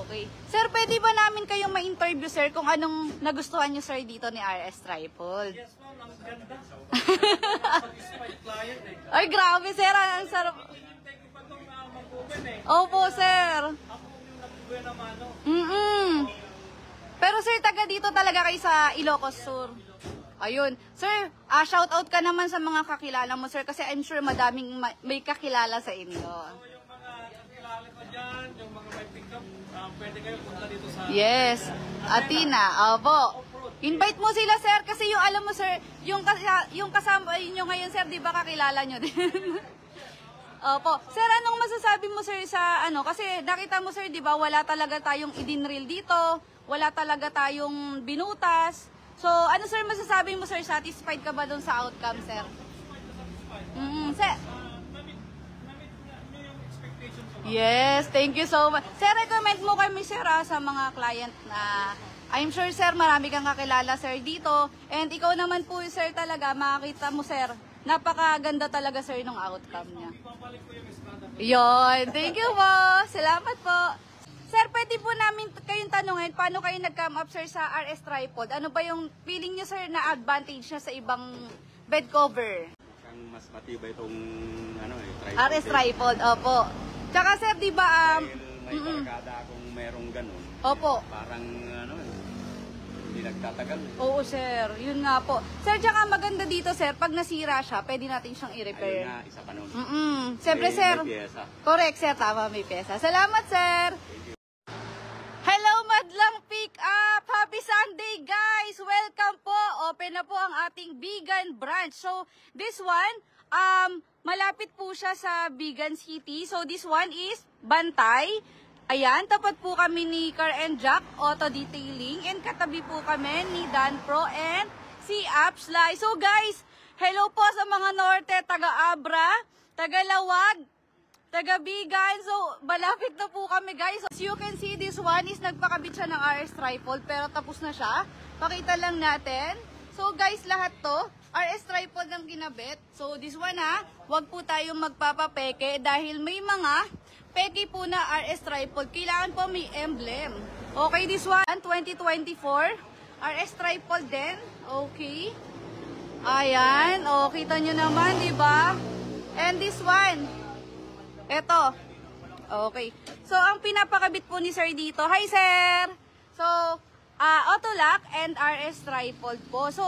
Okay. Sir, pwede ba namin kayong ma-interview, sir, kung anong nagustuhan nyo, sir, dito ni RS Tripod? Yes, ma'am. Ang ganda. Satisfied client eh. Ay, grabe, sir. Ang sarap. Hinintay ko pa itong mag-open eh. Opo, sir. Ako yung nag-uwi na mano. Pero, sir, taga dito talaga kayo sa Ilocos Sur. Ayun. Sir, shout out ka naman sa mga kakilala mo, sir, kasi I'm sure madaming may kakilala sa inyo. So, yung mga kakilala ko dyan, yung mga may pick-up, pwede kayo punta dito sa... Yes. Atina, opo. Invite mo sila, sir, kasi yung alam mo, sir, yung kasama nyo ngayon, sir, di ba kakilala nyo din? Opo. Sir, anong masasabi mo, sir, sa ano? Kasi nakita mo, sir, di ba, wala talaga tayong idinreel dito, wala talaga tayong binutas. So, ano, sir, masasabi mo, sir, satisfied ka ba dun sa outcome, sir? Sir. Yes, thank you so much. Sir, recommend mo kami, sir, sa mga client na I'm sure, sir, marami kang kakilala, sir, dito. And ikaw naman po, sir, talaga, makakita mo, sir, napakaganda talaga, sir, ng outcome niya. Yon, thank you po. Salamat po. Sir, pwede po namin kayong tanungin, paano kayo nag-come up, sir, sa RS Tripod? Ano ba yung feeling niyo, sir, na advantage niya sa ibang bed cover? Mas matibay itong tripod. RS Tripod, opo. Tsaka, sir, di ba, dahil may barkada akong merong ganun. Opo. Parang, hindi nagtatagal. Oo, sir. Yun nga po. Sir, tsaka maganda dito, sir, pag nasira siya, pwede natin siyang i-repair. Ayun nga, isa pa nun. Siyempre, sir. May pyesa. Correct, sir. Tama, may pyesa. Salamat, sir. Hello, Madlang Pick Up! Happy Sunday, guys! Welcome po! Open na po ang ating Bigan branch. So, this one, malapit po siya sa Bigan City. So, this one is Bantay. Ayan, tapat po kami ni Car and Jack Auto Detailing. And katabi po kami ni Dan Pro and si Appsly. So, guys, hello po sa mga Norte, taga-Abra, taga-Lawag, taga-Bigan. So, malapit na po kami, guys. As you can see, this one is nagpakabit siya ng RS Tripod, pero tapos na siya. Pakita lang natin. So, guys, lahat to, RS Tripod ang kinabit. So, this one wag po tayong magpapapeke dahil may mga peke po na RS Tripod. Kailangan po may emblem. Okay, this one, 2024. RS Tripod din. Okay. Ayan. O, kita nyo naman, diba? And this one, eto. Okay. So, ang pinapakabit po ni sir dito. Hi, sir! So, auto lock and RS Tripod po. So,